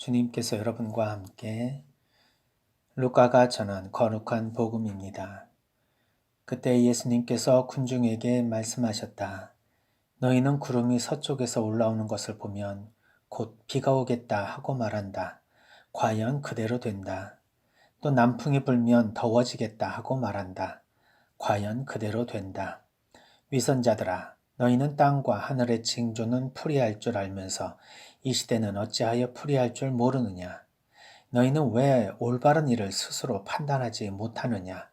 주님께서 여러분과 함께 루카가 전한 거룩한 복음입니다. 그때 예수님께서 군중에게 말씀하셨다. 너희는 구름이 서쪽에서 올라오는 것을 보면 곧 비가 오겠다 하고 말한다. 과연 그대로 된다. 또 남풍이 불면 더워지겠다 하고 말한다. 과연 그대로 된다. 위선자들아, 너희는 땅과 하늘의 징조는 풀이할 줄 알면서 이 시대는 어찌하여 풀이할 줄 모르느냐. 너희는 왜 올바른 일을 스스로 판단하지 못하느냐?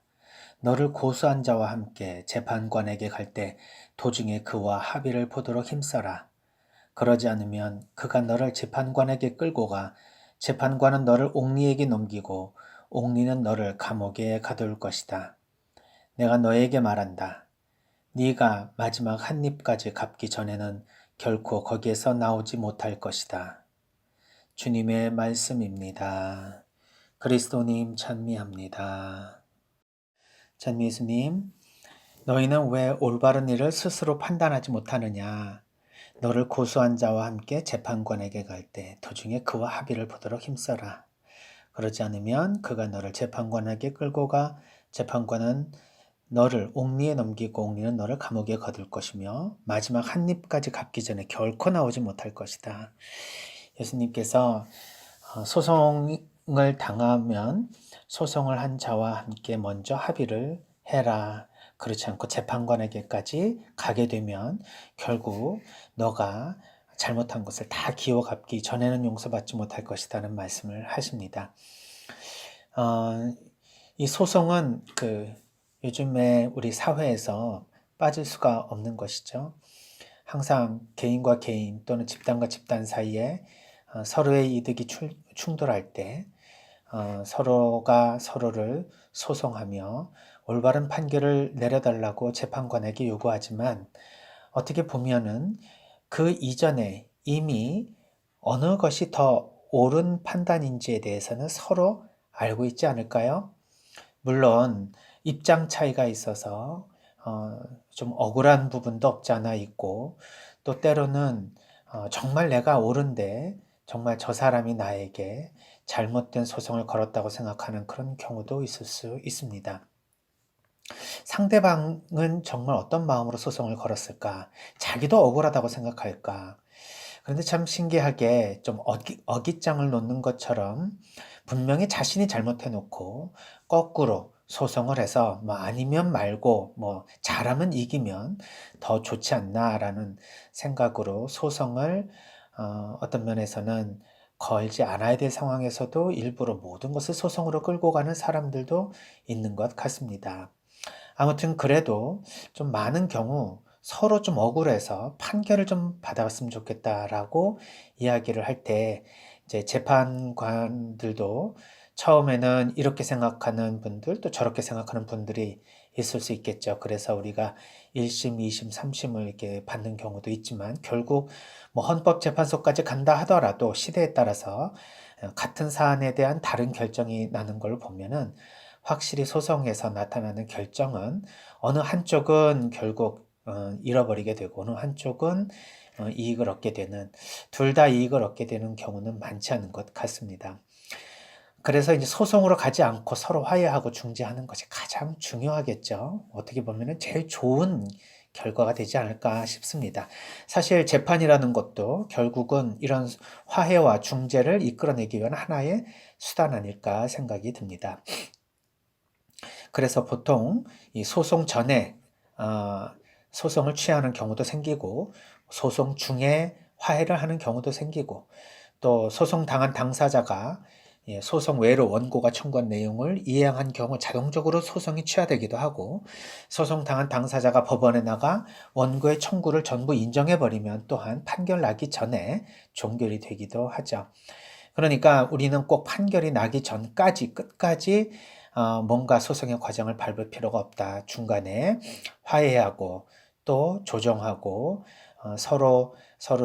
너를 고소한 자와 함께 재판관에게 갈 때 도중에 그와 합의를 보도록 힘써라. 그러지 않으면 그가 너를 재판관에게 끌고 가 재판관은 너를 옥리에게 넘기고 옥리는 너를 감옥에 가둘 것이다. 내가 너에게 말한다. 네가 마지막 한 입까지 갚기 전에는 결코 거기에서 나오지 못할 것이다. 주님의 말씀입니다. 그리스도님 찬미합니다. 찬미 예수님, 너희는 왜 올바른 일을 스스로 판단하지 못하느냐? 너를 고소한 자와 함께 재판관에게 갈 때 도중에 그와 합의를 보도록 힘써라. 그러지 않으면 그가 너를 재판관에게 끌고 가 재판관은 너를 옥리에 넘기고 옥리는 너를 감옥에 거둘 것이며 마지막 한 입까지 갚기 전에 결코 나오지 못할 것이다. 예수님께서 소송을 당하면 소송을 한 자와 함께 먼저 합의를 해라. 그렇지 않고 재판관에게까지 가게 되면 결국 너가 잘못한 것을 다 기워 갚기 전에는 용서받지 못할 것이라는 말씀을 하십니다. 이 소송은 요즘에 우리 사회에서 빠질 수가 없는 것이죠. 항상 개인과 개인 또는 집단과 집단 사이에 서로의 이득이 충돌할 때 서로가 서로를 소송하며 올바른 판결을 내려달라고 재판관에게 요구하지만 어떻게 보면은 그 이전에 이미 어느 것이 더 옳은 판단인지에 대해서는 서로 알고 있지 않을까요? 물론 입장 차이가 있어서 좀 억울한 부분도 없지 않아 있고 또 때로는 정말 내가 옳은데 정말 저 사람이 나에게 잘못된 소송을 걸었다고 생각하는 그런 경우도 있을 수 있습니다. 상대방은 정말 어떤 마음으로 소송을 걸었을까? 자기도 억울하다고 생각할까? 그런데 참 신기하게 좀 어깃장을 놓는 것처럼 분명히 자신이 잘못해놓고 거꾸로 소송을 해서 뭐 아니면 말고 뭐 잘하면 이기면 더 좋지 않나라는 생각으로 소송을 어떤 면에서는 걸지 않아야 될 상황에서도 일부러 모든 것을 소송으로 끌고 가는 사람들도 있는 것 같습니다. 아무튼 그래도 좀 많은 경우 서로 좀 억울해서 판결을 좀 받아봤으면 좋겠다라고 이야기를 할 때 이제 재판관들도 처음에는 이렇게 생각하는 분들 또 저렇게 생각하는 분들이 있을 수 있겠죠. 그래서 우리가 1심, 2심, 3심을 이렇게 받는 경우도 있지만 결국 뭐 헌법재판소까지 간다 하더라도 시대에 따라서 같은 사안에 대한 다른 결정이 나는 걸 보면은 확실히 소송에서 나타나는 결정은 어느 한쪽은 결국 잃어버리게 되고 어느 한쪽은 이익을 얻게 되는 둘 다 이익을 얻게 되는 경우는 많지 않은 것 같습니다. 그래서 이제 소송으로 가지 않고 서로 화해하고 중재하는 것이 가장 중요하겠죠. 어떻게 보면은 제일 좋은 결과가 되지 않을까 싶습니다. 사실 재판이라는 것도 결국은 이런 화해와 중재를 이끌어내기 위한 하나의 수단 아닐까 생각이 듭니다. 그래서 보통 이 소송 전에 소송을 취하는 경우도 생기고 소송 중에 화해를 하는 경우도 생기고 또 소송 당한 당사자가 소송 외로 원고가 청구한 내용을 이행한 경우 자동적으로 소송이 취하되기도 하고 소송 당한 당사자가 법원에 나가 원고의 청구를 전부 인정해버리면 또한 판결 나기 전에 종결이 되기도 하죠. 그러니까 우리는 꼭 판결이 나기 전까지 끝까지 뭔가 소송의 과정을 밟을 필요가 없다. 중간에 화해하고 또 조정하고 서로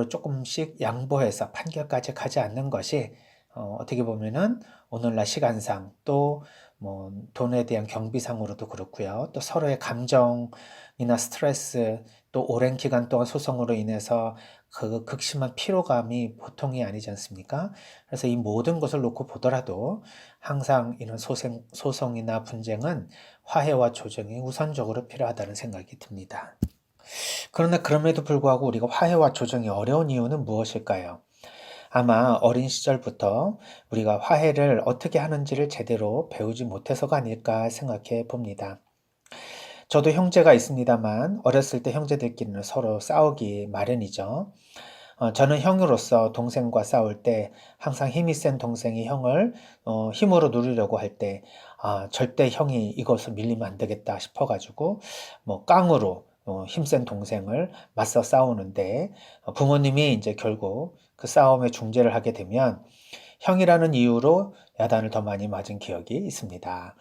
조금씩 양보해서 판결까지 가지 않는 것이 어떻게 보면은 오늘날 시간상 또 뭐 돈에 대한 경비상으로도 그렇고요. 또 서로의 감정이나 스트레스 또 오랜 기간 동안 소송으로 인해서 그 극심한 피로감이 보통이 아니지 않습니까? 그래서 이 모든 것을 놓고 보더라도 항상 이런 소송이나 분쟁은 화해와 조정이 우선적으로 필요하다는 생각이 듭니다. 그러나 그럼에도 불구하고 우리가 화해와 조정이 어려운 이유는 무엇일까요? 아마 어린 시절부터 우리가 화해를 어떻게 하는지를 제대로 배우지 못해서가 아닐까 생각해 봅니다. 저도 형제가 있습니다만 어렸을 때 형제들끼리는 서로 싸우기 마련이죠. 저는 형으로서 동생과 싸울 때 항상 힘이 센 동생이 형을 힘으로 누르려고 할 때 절대 형이 이것을 밀리면 안 되겠다 싶어가지고 뭐 깡으로 힘센 동생을 맞서 싸우는데 부모님이 이제 결국 그 싸움에 중재를 하게 되면 형이라는 이유로 야단을 더 많이 맞은 기억이 있습니다.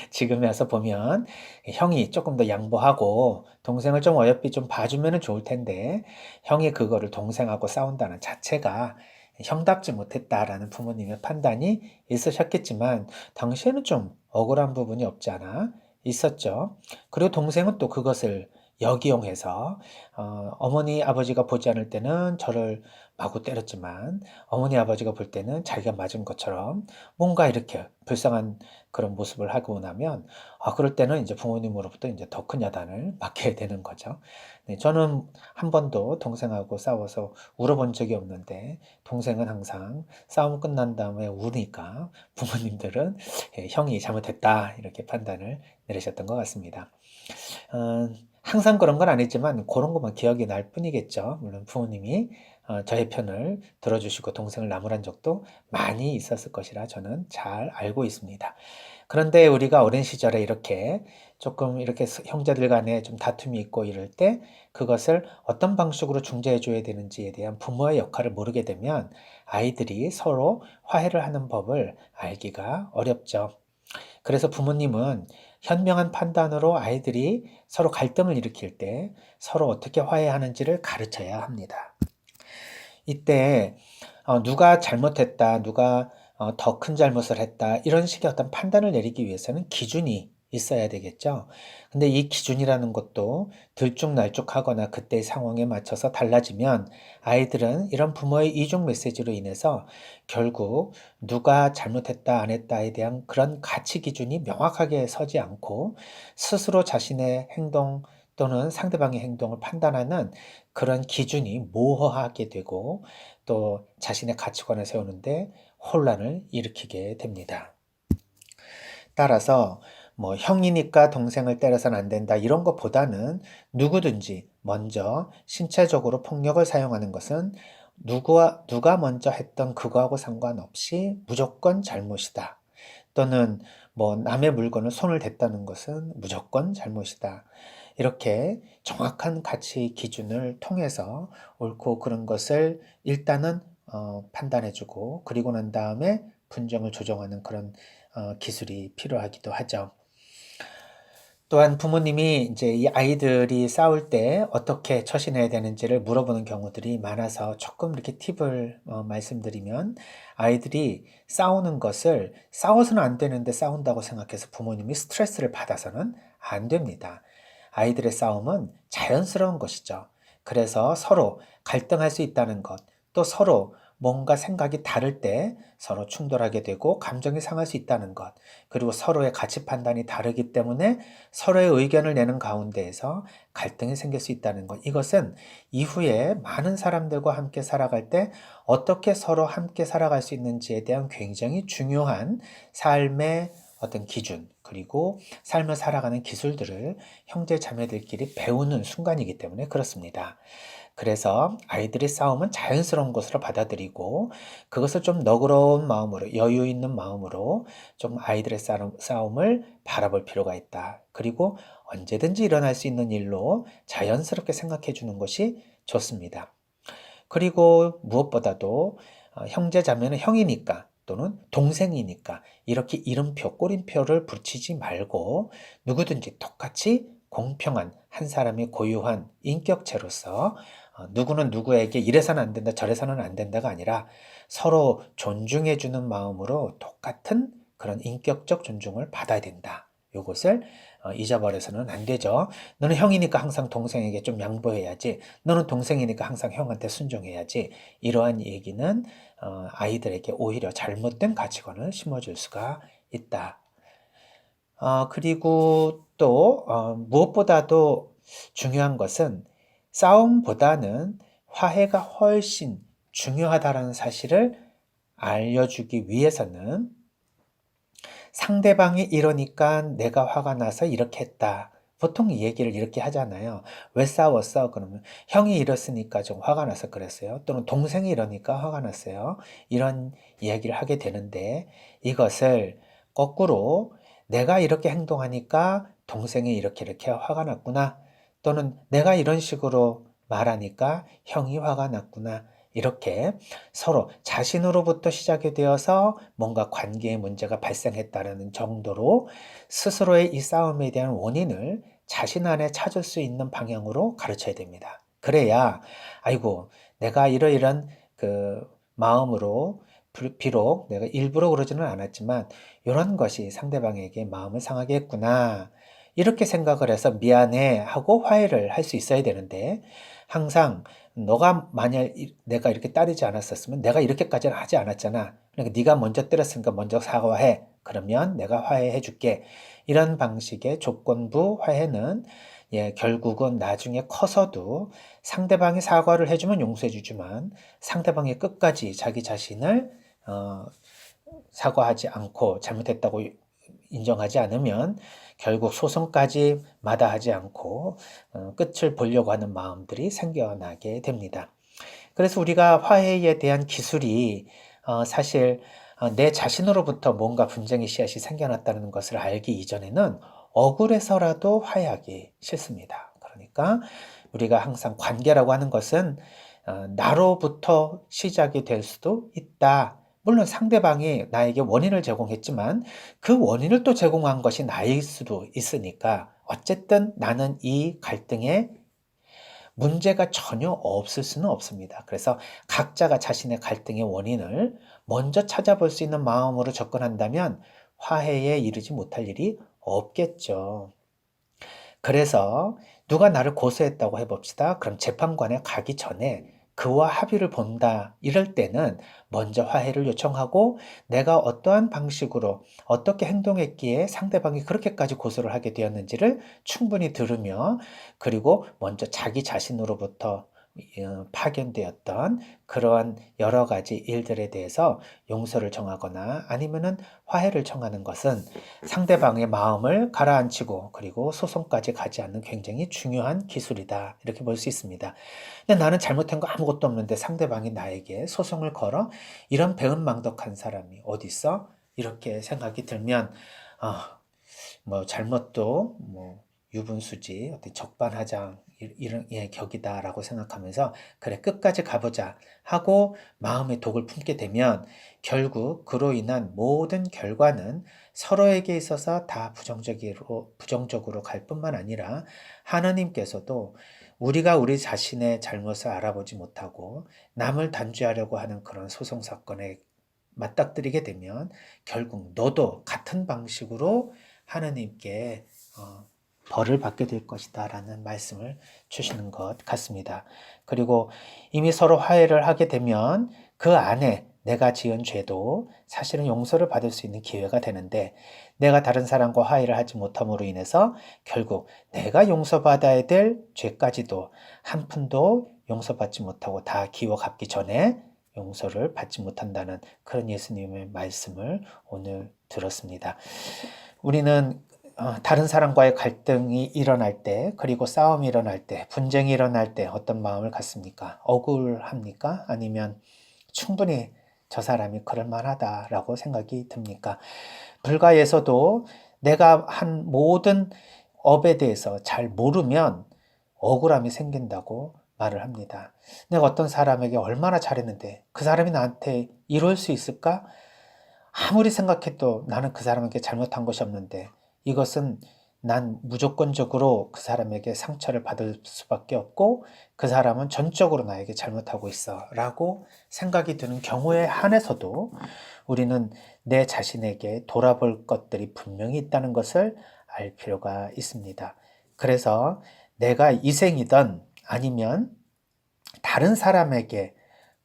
지금에 와서 보면 형이 조금 더 양보하고 동생을 좀 어여삐 좀 봐주면 좋을 텐데 형이 그거를 동생하고 싸운다는 자체가 형답지 못했다라는 부모님의 판단이 있으셨겠지만 당시에는 좀 억울한 부분이 없지 않아 있었죠. 그리고 동생은 또 그것을 역이용해서 어머니 아버지가 보지 않을 때는 저를 마구 때렸지만 어머니 아버지가 볼 때는 자기가 맞은 것처럼 뭔가 이렇게 불쌍한 그런 모습을 하고 나면 그럴 때는 이제 부모님으로부터 이제 더 큰 야단을 맞게 되는 거죠. 네, 저는 한 번도 동생하고 싸워서 울어본 적이 없는데 동생은 항상 싸움 끝난 다음에 우니까 부모님들은 형이 잘못했다 이렇게 판단을 내리셨던 것 같습니다. 어, 항상 그런 건 아니지만 그런 것만 기억이 날 뿐이겠죠. 물론 부모님이 저의 편을 들어주시고 동생을 나무란 적도 많이 있었을 것이라 저는 잘 알고 있습니다. 그런데 우리가 어린 시절에 이렇게 조금 이렇게 형제들 간에 좀 다툼이 있고 이럴 때 그것을 어떤 방식으로 중재해 줘야 되는지에 대한 부모의 역할을 모르게 되면 아이들이 서로 화해를 하는 법을 알기가 어렵죠. 그래서 부모님은 현명한 판단으로 아이들이 서로 갈등을 일으킬 때 서로 어떻게 화해하는지를 가르쳐야 합니다. 이때 누가 잘못했다, 누가 더 큰 잘못을 했다, 이런 식의 어떤 판단을 내리기 위해서는 기준이 있어야 되겠죠. 근데 이 기준이라는 것도 들쭉날쭉하거나 그때의 상황에 맞춰서 달라지면 아이들은 이런 부모의 이중 메시지로 인해서 결국 누가 잘못했다, 안 했다에 대한 그런 가치 기준이 명확하게 서지 않고 스스로 자신의 행동 또는 상대방의 행동을 판단하는 그런 기준이 모호하게 되고 또 자신의 가치관을 세우는데 혼란을 일으키게 됩니다. 따라서 뭐 형이니까 동생을 때려서는 안 된다 이런 것보다는 누구든지 먼저 신체적으로 폭력을 사용하는 것은 누가 먼저 했던 그거하고 상관없이 무조건 잘못이다. 또는 뭐 남의 물건을 손을 댔다는 것은 무조건 잘못이다. 이렇게 정확한 가치 기준을 통해서 옳고 그른 것을 일단은 판단해주고 그리고 난 다음에 분정을 조정하는 그런 기술이 필요하기도 하죠. 또한 부모님이 이제 이 아이들이 싸울 때 어떻게 처신해야 되는지를 물어보는 경우들이 많아서 조금 이렇게 팁을 말씀드리면 아이들이 싸우는 것을 싸워서는 안 되는데 싸운다고 생각해서 부모님이 스트레스를 받아서는 안 됩니다. 아이들의 싸움은 자연스러운 것이죠. 그래서 서로 갈등할 수 있다는 것, 또 서로 뭔가 생각이 다를 때 서로 충돌하게 되고 감정이 상할 수 있다는 것, 그리고 서로의 가치 판단이 다르기 때문에 서로의 의견을 내는 가운데에서 갈등이 생길 수 있다는 것. 이것은 이후에 많은 사람들과 함께 살아갈 때 어떻게 서로 함께 살아갈 수 있는지에 대한 굉장히 중요한 삶의 어떤 기준, 그리고 삶을 살아가는 기술들을 형제 자매들끼리 배우는 순간이기 때문에 그렇습니다. 그래서 아이들의 싸움은 자연스러운 것으로 받아들이고 그것을 좀 너그러운 마음으로 여유 있는 마음으로 좀 아이들의 싸움을 바라볼 필요가 있다. 그리고 언제든지 일어날 수 있는 일로 자연스럽게 생각해 주는 것이 좋습니다. 그리고 무엇보다도 형제 자매는 형이니까 또는 동생이니까 이렇게 이름표, 꼬림표를 붙이지 말고 누구든지 똑같이 공평한 한 사람이 고유한 인격체로서 누구는 누구에게 이래서는 안 된다, 저래서는 안 된다가 아니라 서로 존중해주는 마음으로 똑같은 그런 인격적 존중을 받아야 된다. 이것을 잊어버려서는 안 되죠. 너는 형이니까 항상 동생에게 좀 양보해야지. 너는 동생이니까 항상 형한테 순종해야지. 이러한 얘기는 아이들에게 오히려 잘못된 가치관을 심어줄 수가 있다. 그리고 또 무엇보다도 중요한 것은 싸움보다는 화해가 훨씬 중요하다는 사실을 알려주기 위해서는 상대방이 이러니까 내가 화가 나서 이렇게 했다. 보통 이 얘기를 이렇게 하잖아요. 왜 싸웠어? 그러면 형이 이랬으니까 좀 화가 나서 그랬어요. 또는 동생이 이러니까 화가 났어요. 이런 이야기를 하게 되는데 이것을 거꾸로 내가 이렇게 행동하니까 동생이 이렇게 화가 났구나. 또는 내가 이런 식으로 말하니까 형이 화가 났구나. 이렇게 서로 자신으로부터 시작이 되어서 뭔가 관계에 문제가 발생했다는 정도로 스스로의 이 싸움에 대한 원인을 자신 안에 찾을 수 있는 방향으로 가르쳐야 됩니다. 그래야, 아이고, 내가 이러이런 그 마음으로 비록 내가 일부러 그러지는 않았지만 이런 것이 상대방에게 마음을 상하게 했구나. 이렇게 생각을 해서 미안해 하고 화해를 할 수 있어야 되는데 항상 너가 만약 내가 이렇게 따르지 않았었으면 내가 이렇게까지는 하지 않았잖아. 그러니까 네가 먼저 때렸으니까 먼저 사과해. 그러면 내가 화해해 줄게. 이런 방식의 조건부 화해는 결국은 나중에 커서도 상대방이 사과를 해주면 용서해 주지만 상대방이 끝까지 자기 자신을 사과하지 않고 잘못했다고 인정하지 않으면 결국 소송까지 마다하지 않고 끝을 보려고 하는 마음들이 생겨나게 됩니다. 그래서 우리가 화해에 대한 기술이 사실 내 자신으로부터 뭔가 분쟁의 씨앗이 생겨났다는 것을 알기 이전에는 억울해서라도 화해하기 싫습니다. 그러니까 우리가 항상 관계라고 하는 것은 나로부터 시작이 될 수도 있다. 물론 상대방이 나에게 원인을 제공했지만 그 원인을 또 제공한 것이 나일 수도 있으니까 어쨌든 나는 이 갈등에 문제가 전혀 없을 수는 없습니다. 그래서 각자가 자신의 갈등의 원인을 먼저 찾아볼 수 있는 마음으로 접근한다면 화해에 이르지 못할 일이 없겠죠. 그래서 누가 나를 고소했다고 해봅시다. 그럼 재판관에 가기 전에 그와 합의를 본다. 이럴 때는 먼저 화해를 요청하고 내가 어떠한 방식으로 어떻게 행동했기에 상대방이 그렇게까지 고소를 하게 되었는지를 충분히 들으며 그리고 먼저 자기 자신으로부터 파견되었던 그러한 여러 가지 일들에 대해서 용서를 정하거나 아니면은 화해를 청하는 것은 상대방의 마음을 가라앉히고 그리고 소송까지 가지 않는 굉장히 중요한 기술이다. 이렇게 볼 수 있습니다. 근데 나는 잘못한 거 아무것도 없는데 상대방이 나에게 소송을 걸어 이런 배은망덕한 사람이 어디 있어? 이렇게 생각이 들면 뭐 잘못도 뭐 유분수지 어떤 적반하장 이런 격이다라고 생각하면서 그래 끝까지 가보자 하고 마음의 독을 품게 되면 결국 그로 인한 모든 결과는 서로에게 있어서 다 부정적으로 갈 뿐만 아니라 하나님께서도 우리가 우리 자신의 잘못을 알아보지 못하고 남을 단죄하려고 하는 그런 소송 사건에 맞닥뜨리게 되면 결국 너도 같은 방식으로 하나님께 벌을 받게 될 것이다 라는 말씀을 주시는 것 같습니다. 그리고 이미 서로 화해를 하게 되면 그 안에 내가 지은 죄도 사실은 용서를 받을 수 있는 기회가 되는데 내가 다른 사람과 화해를 하지 못함으로 인해서 결국 내가 용서받아야 될 죄까지도 한 푼도 용서받지 못하고 다 기워 갚기 전에 용서를 받지 못한다는 그런 예수님의 말씀을 오늘 들었습니다. 우리는 다른 사람과의 갈등이 일어날 때, 그리고 싸움이 일어날 때, 분쟁이 일어날 때 어떤 마음을 갖습니까? 억울합니까? 아니면 충분히 저 사람이 그럴 만하다라고 생각이 듭니까? 불가에서도 내가 한 모든 업에 대해서 잘 모르면 억울함이 생긴다고 말을 합니다. 내가 어떤 사람에게 얼마나 잘했는데 그 사람이 나한테 이럴 수 있을까? 아무리 생각해도 나는 그 사람에게 잘못한 것이 없는데 이것은 난 무조건적으로 그 사람에게 상처를 받을 수밖에 없고 그 사람은 전적으로 나에게 잘못하고 있어 라고 생각이 드는 경우에 한해서도 우리는 내 자신에게 돌아볼 것들이 분명히 있다는 것을 알 필요가 있습니다. 그래서 내가 이생이든 아니면 다른 사람에게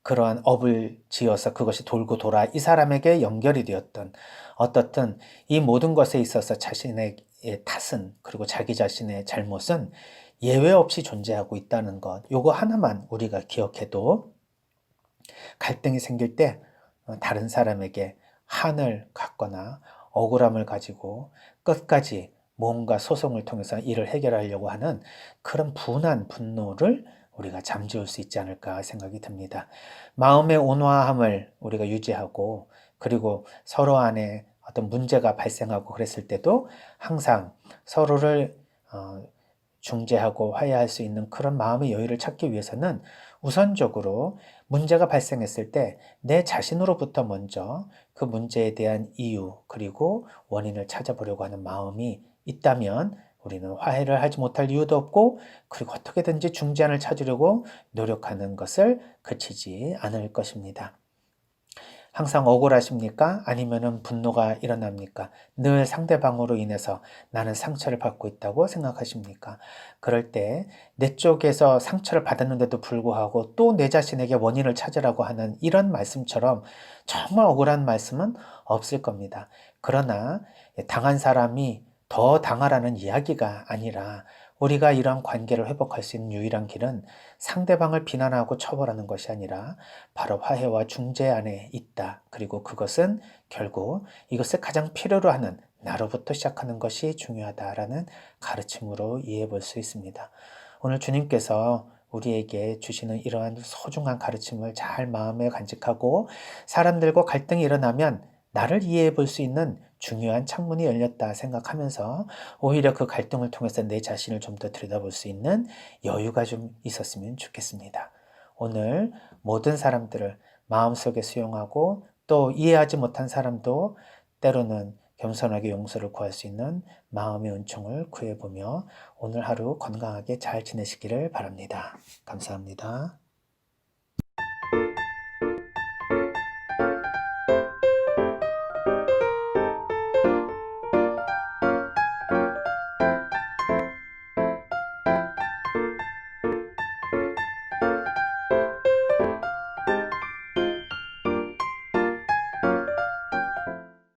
그러한 업을 지어서 그것이 돌고 돌아 이 사람에게 연결이 되었던 어떻든 이 모든 것에 있어서 자신의 탓은 그리고 자기 자신의 잘못은 예외 없이 존재하고 있다는 것, 요거 하나만 우리가 기억해도 갈등이 생길 때 다른 사람에게 한을 갖거나 억울함을 가지고 끝까지 뭔가 소송을 통해서 이를 해결하려고 하는 그런 분한 분노를 우리가 잠재울 수 있지 않을까 생각이 듭니다. 마음의 온화함을 우리가 유지하고 그리고 서로 안에 어떤 문제가 발생하고 그랬을 때도 항상 서로를 중재하고 화해할 수 있는 그런 마음의 여유를 찾기 위해서는 우선적으로 문제가 발생했을 때 내 자신으로부터 먼저 그 문제에 대한 이유 그리고 원인을 찾아보려고 하는 마음이 있다면 우리는 화해를 하지 못할 이유도 없고 그리고 어떻게든지 중재안을 찾으려고 노력하는 것을 그치지 않을 것입니다. 항상 억울하십니까? 아니면은 분노가 일어납니까? 늘 상대방으로 인해서 나는 상처를 받고 있다고 생각하십니까? 그럴 때 내 쪽에서 상처를 받았는데도 불구하고 또 내 자신에게 원인을 찾으라고 하는 이런 말씀처럼 정말 억울한 말씀은 없을 겁니다. 그러나 당한 사람이 더 당하라는 이야기가 아니라 우리가 이런 관계를 회복할 수 있는 유일한 길은 상대방을 비난하고 처벌하는 것이 아니라 바로 화해와 중재 안에 있다. 그리고 그것은 결국 이것을 가장 필요로 하는 나로부터 시작하는 것이 중요하다라는 가르침으로 이해해 볼 수 있습니다. 오늘 주님께서 우리에게 주시는 이러한 소중한 가르침을 잘 마음에 간직하고 사람들과 갈등이 일어나면 나를 이해해 볼 수 있는 중요한 창문이 열렸다 생각하면서 오히려 그 갈등을 통해서 내 자신을 좀 더 들여다볼 수 있는 여유가 좀 있었으면 좋겠습니다. 오늘 모든 사람들을 마음속에 수용하고 또 이해하지 못한 사람도 때로는 겸손하게 용서를 구할 수 있는 마음의 은총을 구해보며 오늘 하루 건강하게 잘 지내시기를 바랍니다. 감사합니다.